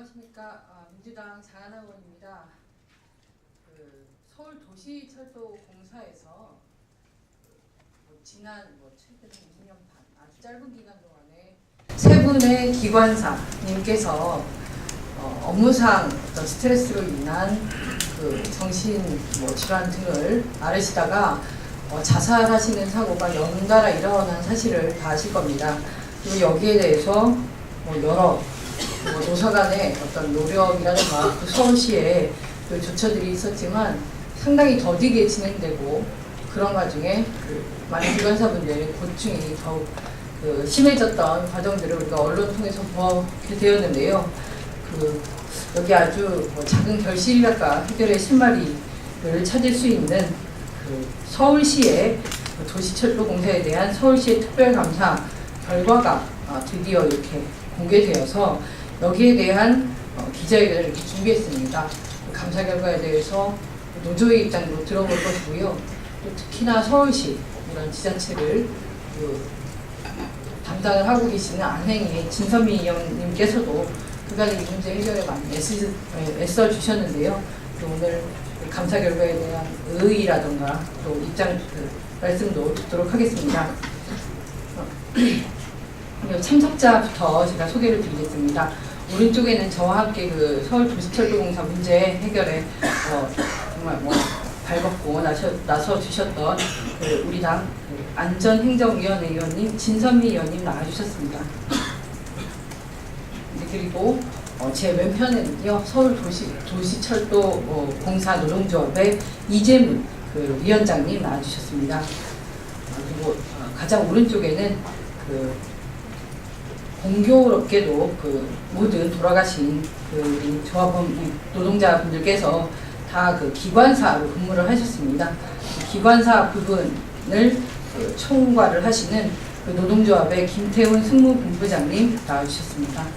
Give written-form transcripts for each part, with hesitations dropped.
안녕하십니까. 민주당 장하나 의원입니다. 서울도시철도공사에서 지난 최근 2년 반 아주 짧은 기간 동안에 세 분의 기관사님께서 업무상 어떤 스트레스로 인한 정신 질환 등을 앓으시다가 자살하시는 사고가 연달아 일어난 사실을 다 아실 겁니다. 그리고 여기에 대해서 여러 노사 간의 어떤 노력이라든가 또 서울시의 조처들이 있었지만 상당히 더디게 진행되고 그런 과정에 많은 기관사분들의 고충이 더욱 심해졌던 과정들을 우리가 언론 통해서 보게 되었는데요. 여기 아주 작은 결실이랄까 해결의 실마리를 찾을 수 있는 서울시의 도시철도공사에 대한 서울시의 특별감사 결과가 드디어 이렇게 공개되어서 여기에 대한 기자회견을 이렇게 준비했습니다. 감사 결과에 대해서 노조의 입장도 들어볼 것이고요. 또 특히나 서울시 이런 지자체를 담당을 하고 계시는 안행의 진선미 의원님께서도 그간의 이 문제 해결에 많이 애써 주셨는데요. 오늘 감사 결과에 대한 의의라든가 또 입장 말씀도 듣도록 하겠습니다. 참석자부터 제가 소개를 드리겠습니다. 오른쪽에는 저와 함께 서울도시철도공사 문제 해결에 정말 발벗고 나서 주셨던 우리 당 안전행정위원회 위원님 진선미 의원님 나와주셨습니다. 그리고 제 왼편에는요 서울도시철도공사 노동조합의 이재문 위원장님 나와주셨습니다. 그리고 가장 오른쪽에는 공교롭게도 모든 돌아가신 우리 조합원 노동자분들께서 다 기관사로 근무를 하셨습니다. 기관사 부분을 총괄을 하시는 노동조합의 김태훈 승무본부장님 나와주셨습니다.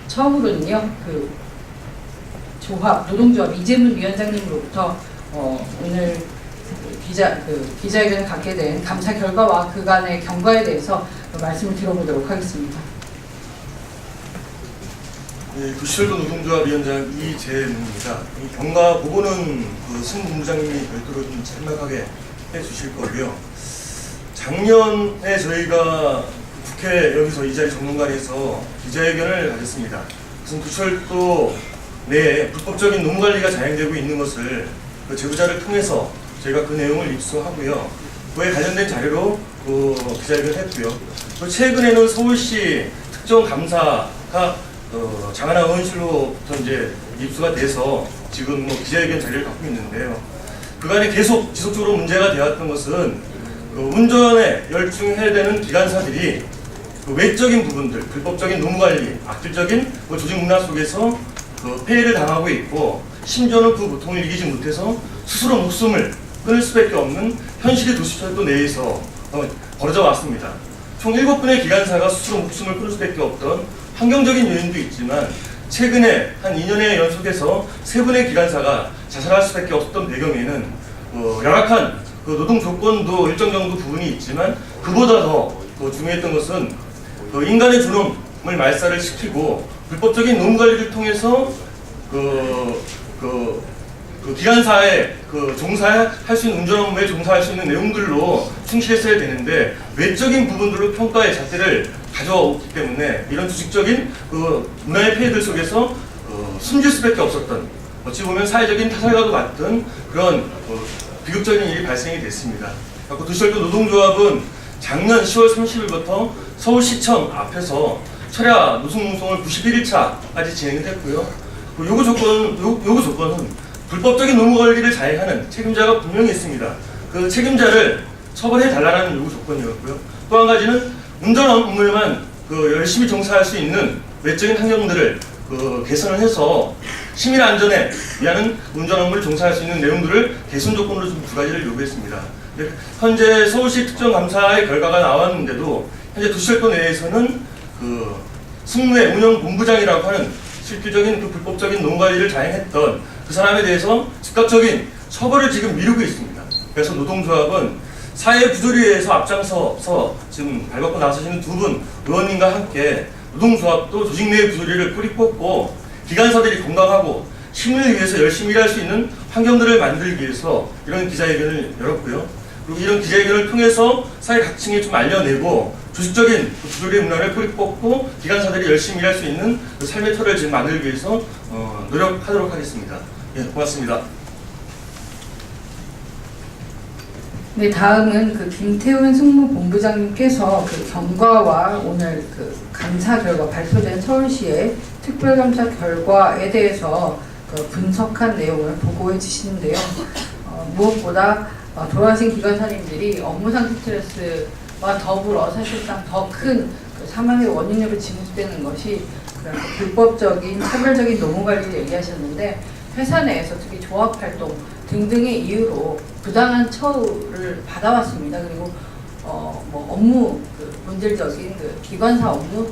처음으로는요 노동조합 이재문 위원장님으로부터 오늘 기자회견을 갖게 된 감사 결과와 그간의 경과에 대해서 말씀을 들어보도록 하겠습니다. 네, 도시철도 노동조합 위원장 이재문입니다. 이 경과 보고는 승무본부장님이 별도로 좀 짤막하게 해주실 거고요. 작년에 저희가 국회 여기서 이 자리 정론관에서 기자회견을 가졌습니다. 우선 도시철도 내에 불법적인 노무관리가 자행되고 있는 것을 제보자를 통해서 저희가 그 내용을 입수하고요. 그에 관련된 자료로 기자회견을 했고요. 또 최근에는 서울시 특정감사가 장하나 의원실로부터 이제 입수가 돼서 지금 기자회견 자료를 갖고 있는데요. 그간에 계속 지속적으로 문제가 되었던 것은 운전에 열중해야 되는 기관사들이 외적인 부분들, 불법적인 노무관리, 악질적인 조직 문화 속에서 폐해를 당하고 있고 심지어는 그 고통을 이기지 못해서 스스로 목숨을 끊을 수밖에 없는 현실의 도시철도 내에서 벌어져 왔습니다. 총 7분의 기관사가 스스로 목숨을 끊을 수밖에 없던 환경적인 요인도 있지만 최근에 한 2년의 연속해서 3분의 기관사가 자살할 수밖에 없었던 배경에는 열악한 노동 조건도 일정 정도 부분이 있지만 그보다 더 중요했던 것은 인간의 존엄을 말살을 시키고 불법적인 노무관리를 통해서 기관사에 종사할 수 있는 운전 업무에 종사할 수 있는 내용들로 충실했어야 되는데 외적인 부분들로 평가의 잣대를 가져오기 때문에 이런 조직적인 문화의 폐해들 속에서 숨질 수밖에 없었던 어찌 보면 사회적인 타살과도 같은 그런 비극적인 일이 발생이 됐습니다. 도시철도 노동조합은 작년 10월 30일부터 서울시청 앞에서 철야 노숙농성을 91일차까지 진행했고요. 요구 조건은 불법적인 노무관리를 자행하는 책임자가 분명히 있습니다. 그 책임자를 처벌해달라는 요구 조건이었고요. 또 한 가지는 운전 업무에만 열심히 종사할 수 있는 외적인 환경들을 개선을 해서 시민 안전에 위한 운전 업무를 종사할 수 있는 내용들을 개선 조건으로 좀 2가지를 요구했습니다. 현재 서울시 특정감사의 결과가 나왔는데도 현재 도시철도 내에서는 승무의 운영본부장이라고 하는 실질적인 불법적인 노무관리를 자행했던 그 사람에 대해서 즉각적인 처벌을 지금 미루고 있습니다. 그래서 노동조합은 사회 부조리에서 앞장서서 지금 발벗고 나서시는 2분 의원님과 함께 노동조합도 조직 내의 부조리를 뿌리 뽑고 기관사들이 건강하고 시민을 위해서 열심히 일할 수 있는 환경들을 만들기 위해서 이런 기자회견을 열었고요. 그리고 이런 기자회견을 통해서 사회 각층에 좀 알려내고 조직적인 부조리의 문화를 뿌리 뽑고 기관사들이 열심히 일할 수 있는 그 삶의 터를 지금 만들기 위해서 노력하도록 하겠습니다. 예, 고맙습니다. 네, 다음은 그 김태훈 승무본부장님께서 그 경과와 오늘 그 감사 결과 발표된 서울시의 특별감사 결과에 대해서 그 분석한 내용을 보고해 주시는데요. 무엇보다 돌아가신 기관사님들이 업무상 스트레스와 더불어 사실상 더 큰 그 사망의 원인으로 지목되는 것이 그런 불법적인 차별적인 노무관리를 얘기하셨는데, 회사 내에서 특히 조합활동 등등의 이유로 부당한 처우를 받아왔습니다. 그리고 뭐 업무 그 본질적인 그 기관사 업무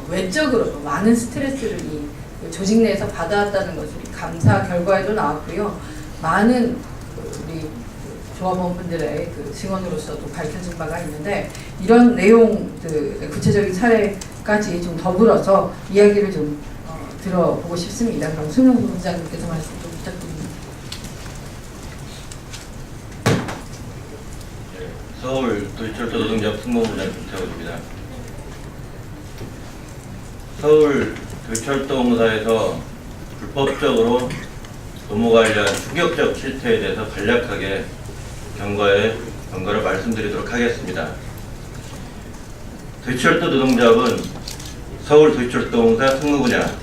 외적으로도 많은 스트레스를 이 조직 내에서 받아왔다는 것이 감사 결과에도 나왔고요. 많은 우리 조합원분들의 그 증언으로서도 밝혀진 바가 있는데, 이런 내용들 구체적인 사례까지 좀 더불어서 이야기를 좀 들어보고 싶습니다. 그럼 손영구 부장님께서 말씀 좀 부탁드립니다. 서울 도시철도 노동조합 승무부장 김태훈입니다. 서울 도시철도공사에서 불법적으로 노무관련 충격적 실태에 대해서 간략하게 경과를 말씀드리도록 하겠습니다. 도시철도 노동조합은 서울 도시철도공사 승무분야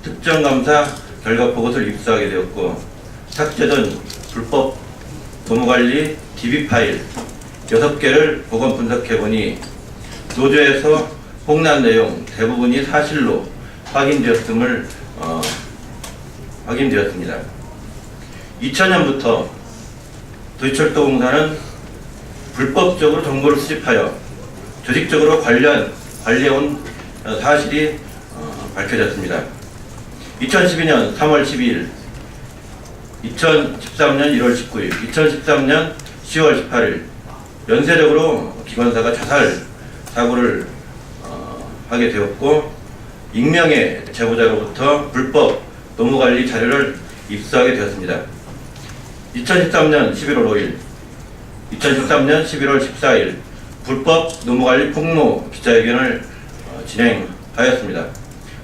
특정감사 결과 보고서를 입수하게 되었고, 삭제된 불법 노무관리 DB 파일 6개를 보건 분석해보니 노조에서 폭로한 내용 대부분이 사실로 확인되었습니다. 2000년부터 도시철도공사는 불법적으로 정보를 수집하여 조직적으로 관리해온 사실이 밝혀졌습니다. 2012년 3월 12일, 2013년 1월 19일, 2013년 10월 18일 연쇄적으로 기관사가 자살 사고를 하게 되었고, 익명의 제보자로부터 불법 노무관리 자료를 입수하게 되었습니다. 2013년 11월 5일, 2013년 11월 14일 불법 노무관리 폭로 기자회견을 진행하였습니다.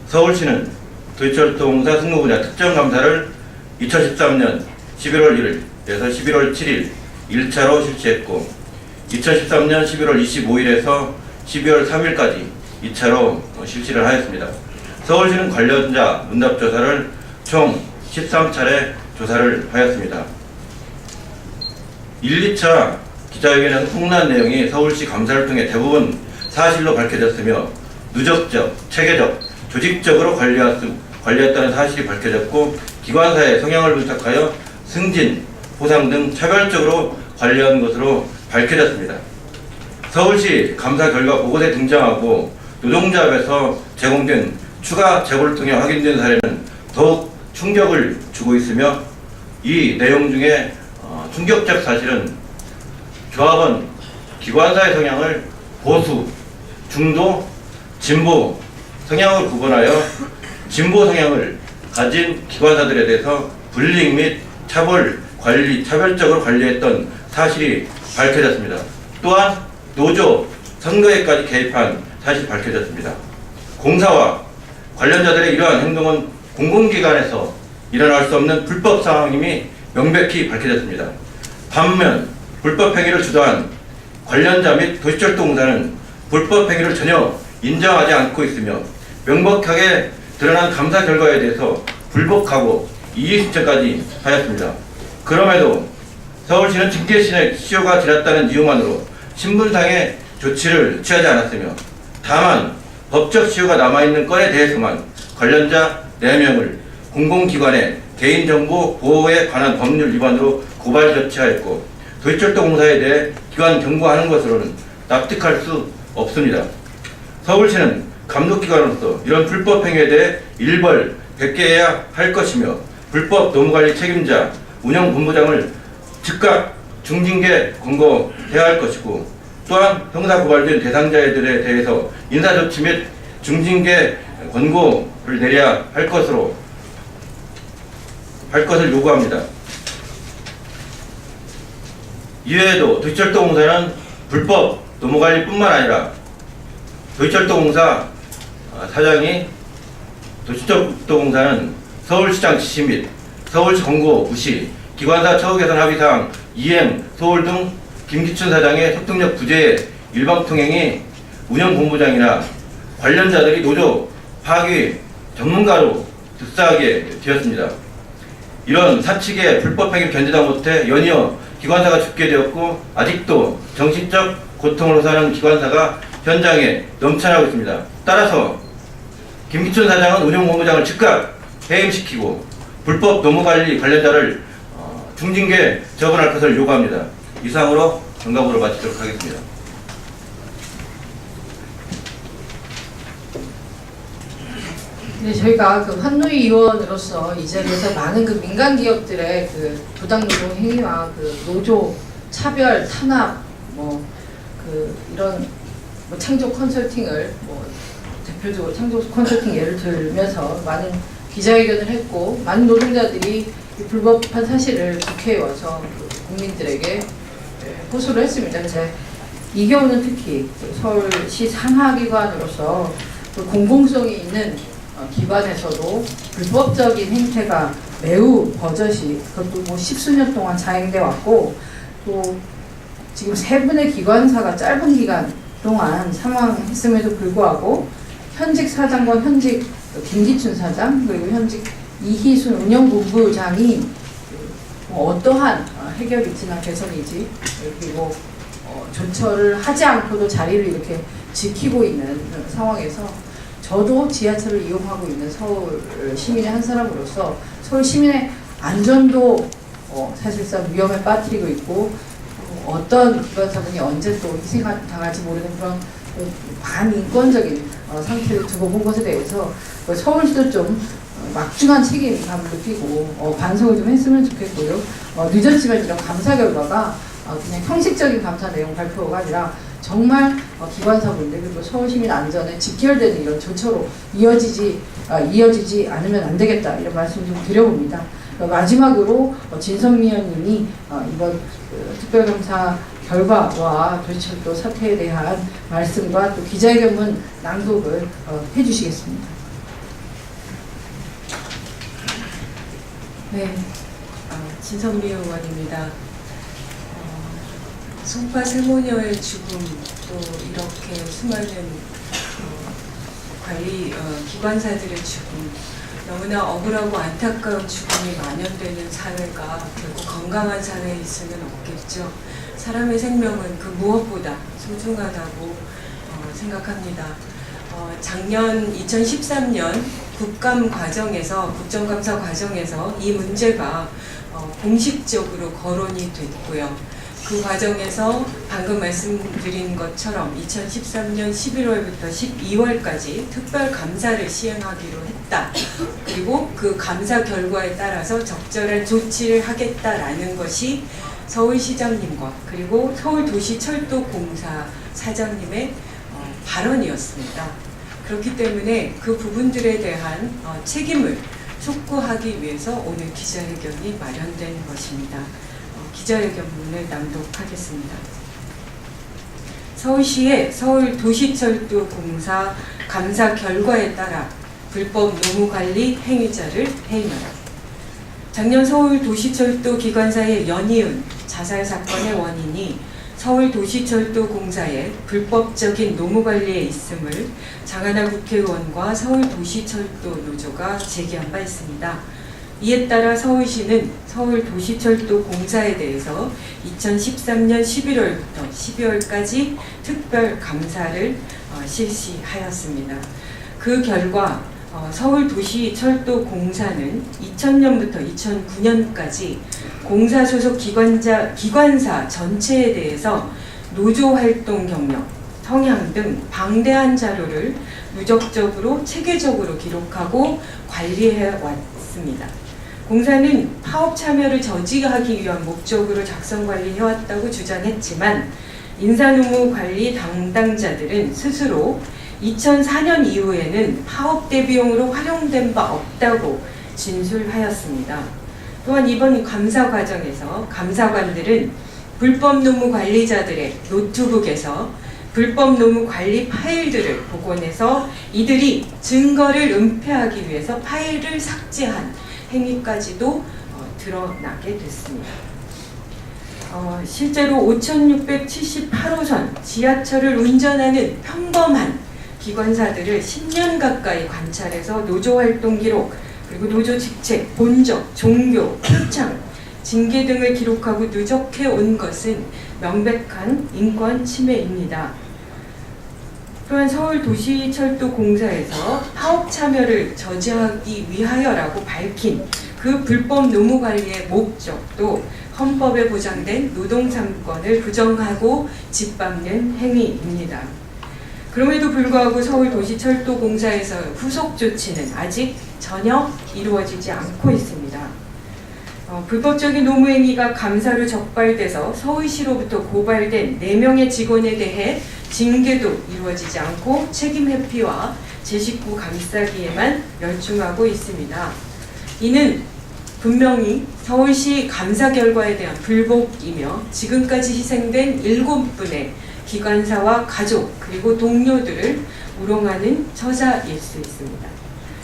서울시는 도시철도공사 승무분야 특정감사를 2013년 11월 1일에서 11월 7일 1차로 실시했고, 2013년 11월 25일에서 12월 3일까지 2차로 실시를 하였습니다. 서울시는 관련자 문답조사를 총 13차례 조사를 하였습니다. 1, 2차 기자회견에서 폭로한 내용이 서울시 감사를 통해 대부분 사실로 밝혀졌으며, 누적적, 체계적, 조직적으로 관리했다는 사실이 밝혀졌고, 기관사의 성향을 분석하여 승진, 보상 등 차별적으로 관리한 것으로 밝혀졌습니다. 서울시 감사 결과 보고서에 등장하고 노동조합에서 제공된 추가 제보를 통해 확인된 사례는 더욱 충격을 주고 있으며, 이 내용 중에 충격적 사실은 조합은 기관사의 성향을 보수, 중도, 진보 성향으로 구분하여 진보 성향을 가진 기관사들에 대해서 불이익 및 차별적으로 관리했던 사실이 밝혀졌습니다. 또한 노조 선거에까지 개입한 사실이 밝혀졌습니다. 공사와 관련자들의 이러한 행동은 공공기관에서 일어날 수 없는 불법 상황임이 명백히 밝혀졌습니다. 반면 불법 행위를 주도한 관련자 및 도시철도공사는 불법 행위를 전혀 인정하지 않고 있으며, 명백하게 드러난 감사 결과에 대해서 불복하고 이의 신청까지 하였습니다. 그럼에도 서울시는 징계 시효가 지났다는 이유만으로 신분상의 조치를 취하지 않았으며, 다만 법적 시효가 남아있는 건에 대해서만 관련자 4명을 공공기관의 개인정보 보호에 관한 법률 위반으로 고발 조치하였고, 도시철도공사에 대해 기관 경고하는 것으로는 납득할 수 없습니다. 서울시는 감독기관으로서 이런 불법 행위에 대해 일벌 100개해야 할 것이며, 불법 노무관리 책임자 운영본부장을 즉각 중징계 권고해야 할 것이고, 또한 형사 고발된 대상자들에 대해서 인사조치 및 중징계 권고를 내려야 할 것을 요구합니다. 이외에도 도시철도공사는 불법 노무관리뿐만 아니라 도시철도공사 사장이 도시철도공사는 서울시장 지시 및 서울시 권고 무시, 기관사 처우 개선 합의사항 이행, 소홀 등 김기춘 사장의 설득력 부재의 일방통행이 운영본부장이나 관련자들이 노조 파기 전문가로 득사하게 되었습니다. 이런 사측의 불법행위를 견디다 못해 연이어 기관사가 죽게 되었고 아직도 정신적 고통으로 사는 기관사가 현장에 넘쳐나고 있습니다. 따라서 김기춘 사장은 운영본부장을 즉각 해임시키고 불법 노무관리 관련자를 중징계 처분할 것을 요구합니다. 이상으로 경과보를 마치도록 하겠습니다. 네, 저희가 그 환노위 위원으로서 이 자리에서 많은 그 민간 기업들의 그 부당 노동 행위와 그 노조 차별 탄압 이런 창조 컨설팅을 대표적으로 창조 컨설팅 예를 들면서 많은 기자회견을 했고 많은 노동자들이 이 불법한 사실을 국회에 와서 그 국민들에게 호소를 했습니다. 이 경우는 특히 서울시 산하기관으로서 그 공공성이 있는 기관에서도 불법적인 행태가 매우 버젓이 그것도 십수년 동안 자행돼 왔고 또 지금 3분의 기관사가 짧은 기간 동안 사망했음에도 불구하고 현직 사장과 현직 김기춘 사장 그리고 현직 이희순 운영본부장이 어떠한 해결이지나 개선이지 그리고 조처를 하지 않고도 자리를 이렇게 지키고 있는 상황에서 저도 지하철을 이용하고 있는 서울 시민의 한 사람으로서 서울 시민의 안전도 사실상 위험에 빠뜨리고 있고 어떤 기관사분이 언제 또 희생당할지 모르는 그런 반인권적인 상태를 두고 본 것에 대해서 서울시도 좀 막중한 책임감을 느끼고 반성을 좀 했으면 좋겠고요. 늦었지만 이런 감사 결과가 그냥 형식적인 감사 내용 발표가 아니라 정말 기관사분들 그리고 서울시민 안전에 직결되는 이런 조처로 이어지지 않으면 안 되겠다 이런 말씀 좀 드려봅니다. 마지막으로 진선미 의원님이 이번 특별감사 결과와 도시철도 사태에 대한 말씀과 또 기자회견문 낭독을 해주시겠습니다. 네, 진선미 의원입니다. 송파 세모녀의 죽음 또 이렇게 수많은 기관사들의 죽음 너무나 억울하고 안타까운 죽음이 만연되는 사회가 결국 건강한 사회에 있으면 없겠죠. 사람의 생명은 그 무엇보다 소중하다고 생각합니다. 작년 2013년 국정감사 과정에서 이 문제가 공식적으로 거론이 됐고요. 그 과정에서 방금 말씀드린 것처럼 2013년 11월부터 12월까지 특별 감사를 시행하기로 했다. 그리고 그 감사 결과에 따라서 적절한 조치를 하겠다라는 것이 서울시장님과 그리고 서울도시철도공사 사장님의 발언이었습니다. 그렇기 때문에 그 부분들에 대한 책임을 촉구하기 위해서 오늘 기자회견이 마련된 것입니다. 기자회견문을 낭독하겠습니다. 서울시의 서울도시철도공사 감사 결과에 따라 불법 노무관리 행위자를 해임하라. 작년 서울도시철도 기관사의 연이은 자살 사건의 원인이 서울도시철도공사의 불법적인 노무관리에 있음을 장하나 국회의원과 서울도시철도 노조가 제기한 바 있습니다. 이에 따라 서울시는 서울도시철도공사에 대해서 2013년 11월부터 12월까지 특별 감사를 실시하였습니다. 그 결과 서울도시철도공사는 2000년부터 2009년까지 공사 소속 기관사 전체에 대해서 노조활동 경력, 성향 등 방대한 자료를 누적적으로 체계적으로 기록하고 관리해 왔습니다. 공사는 파업 참여를 저지하기 위한 목적으로 작성 관리해왔다고 주장했지만 인사노무 관리 담당자들은 스스로 2004년 이후에는 파업 대비용으로 활용된 바 없다고 진술하였습니다. 또한 이번 감사 과정에서 감사관들은 불법 노무 관리자들의 노트북에서 불법 노무 관리 파일들을 복원해서 이들이 증거를 은폐하기 위해서 파일을 삭제한 행위까지도 드러나게 됐습니다. 실제로 5678호선 지하철을 운전하는 평범한 기관사들을 10년 가까이 관찰해서 노조활동 기록, 그리고 노조 직책, 본적, 종교, 표창, 징계 등을 기록하고 누적해 온 것은 명백한 인권 침해입니다. 또한 서울도시철도공사에서 파업 참여를 저지하기 위하여라고 밝힌 그 불법 노무 관리의 목적도 헌법에 보장된 노동삼권을 부정하고 짓밟는 행위입니다. 그럼에도 불구하고 서울도시철도공사에서 후속 조치는 아직 전혀 이루어지지 않고 있습니다. 불법적인 노무행위가 감사로 적발돼서 서울시로부터 고발된 4명의 직원에 대해 징계도 이루어지지 않고 책임 회피와 제 식구 감싸기에만 열중하고 있습니다. 이는 분명히 서울시 감사 결과에 대한 불복이며 지금까지 희생된 7분의 기관사와 가족 그리고 동료들을 우롱하는 처사일 수 있습니다.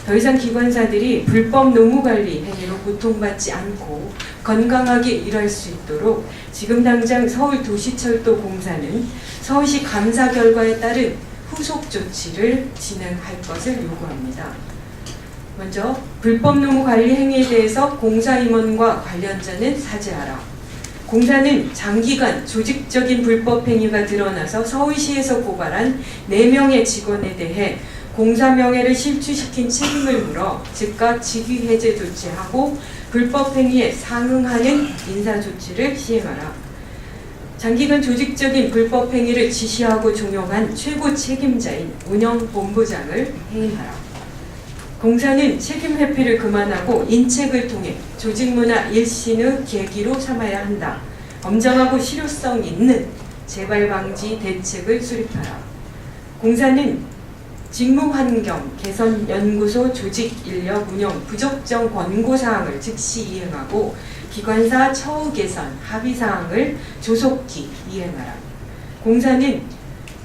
더 이상 기관사들이 불법 노무관리 행위로 고통받지 않고 건강하게 일할 수 있도록 지금 당장 서울도시철도공사는 서울시 감사 결과에 따른 후속 조치를 진행할 것을 요구합니다. 먼저 불법 노무 관리 행위에 대해서 공사 임원과 관련자는 사죄하라. 공사는 장기간 조직적인 불법 행위가 드러나서 서울시에서 고발한 4명의 직원에 대해 공사 명예를 실추시킨 책임을 물어 즉각 직위 해제 조치하고 불법 행위에 상응하는 인사 조치를 시행하라. 장기간 조직적인 불법 행위를 지시하고 종용한 최고 책임자인 운영본부장을 해임하라. 공사는 책임 회피를 그만하고 인책을 통해 조직문화 일신의 계기로 삼아야 한다. 엄정하고 실효성 있는 재발 방지 대책을 수립하라. 공사는 직무환경 개선 연구소 조직 인력 운영 부적정 권고사항을 즉시 이행하고 기관사 처우 개선 합의사항을 조속히 이행하라. 공사는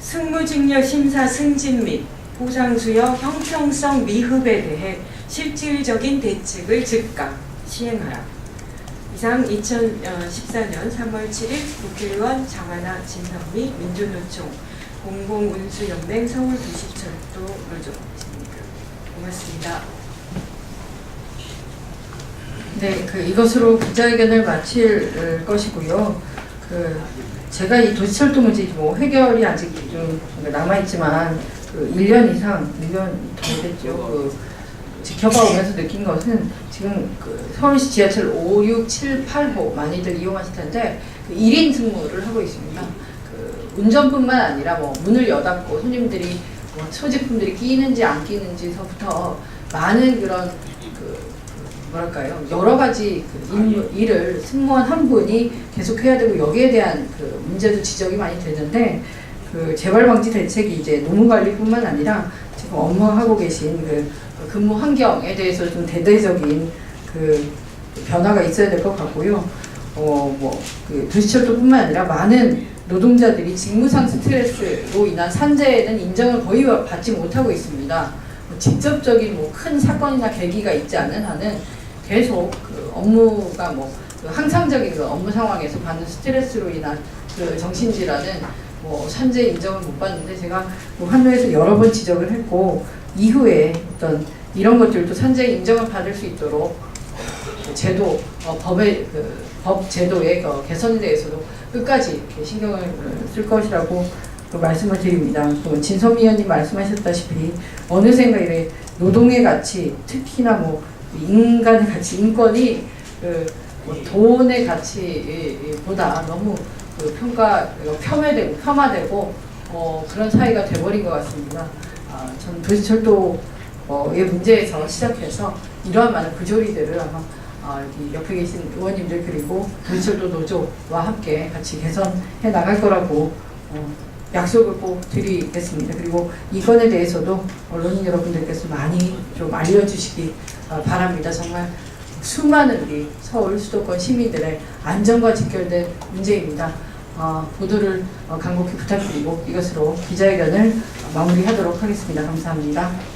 승무직력 심사 승진 및 보상수여 형평성 미흡에 대해 실질적인 대책을 즉각 시행하라. 이상 2014년 3월 7일 국회의원 장하나 진선미 민주노총 공공운수연맹 서울도시철도 노조입니다. 고맙습니다. 네, 이것으로 기자회견을 마칠 것이고요. 제가 이 도시철도 문제 해결이 아직 좀 남아있지만 1년 이상, 1년이 더 됐죠. 지켜봐 오면서 느낀 것은 지금 서울시 지하철 5, 6, 7, 8호 많이들 이용하실 텐데 1인 승무를 하고 있습니다. 운전뿐만 아니라 문을 여닫고 손님들이 소지품들이 끼는지 안 끼는지서부터 많은 그런 뭐랄까요, 여러 가지 일을 승무원 한 분이 계속 해야 되고 여기에 대한 문제도 지적이 많이 되는데 재발 방지 대책이 이제 노무 관리뿐만 아니라 지금 업무하고 계신 근무 환경에 대해서 좀 대대적인 변화가 있어야 될 것 같고요. 도시철도뿐만 아니라 많은 노동자들이 직무상 스트레스로 인한 산재에는 인정을 거의 받지 못하고 있습니다. 직접적인 큰 사건이나 계기가 있지 않은 한은 계속 업무가 항상적인 업무 상황에서 받는 스트레스로 인한 정신질환은 산재 인정을 못 받는데 제가 환노에서 여러 번 지적을 했고 이후에 어떤 이런 것들도 산재 인정을 받을 수 있도록 제도, 법 제도의 개선에 대해서도 끝까지 신경을 쓸 것이라고 말씀을 드립니다. 진선미 의원님 말씀하셨다시피 어느샌가 이래 노동의 가치, 특히나 인간의 가치, 인권이 돈의 가치보다 너무 폄하되고 그런 사회가 돼버린 것 같습니다. 전 도시철도의 문제에서 시작해서 이러한 많은 부조리들을 아마 여기 옆에 계신 의원님들 그리고 도시철도 노조와 함께 같이 개선해 나갈 거라고 약속을 꼭 드리겠습니다. 그리고 이 건에 대해서도 언론인 여러분들께서 많이 좀 알려주시기 바랍니다. 정말 수많은 우리 서울 수도권 시민들의 안전과 직결된 문제입니다. 보도를 간곡히 부탁드리고 이것으로 기자회견을 마무리하도록 하겠습니다. 감사합니다.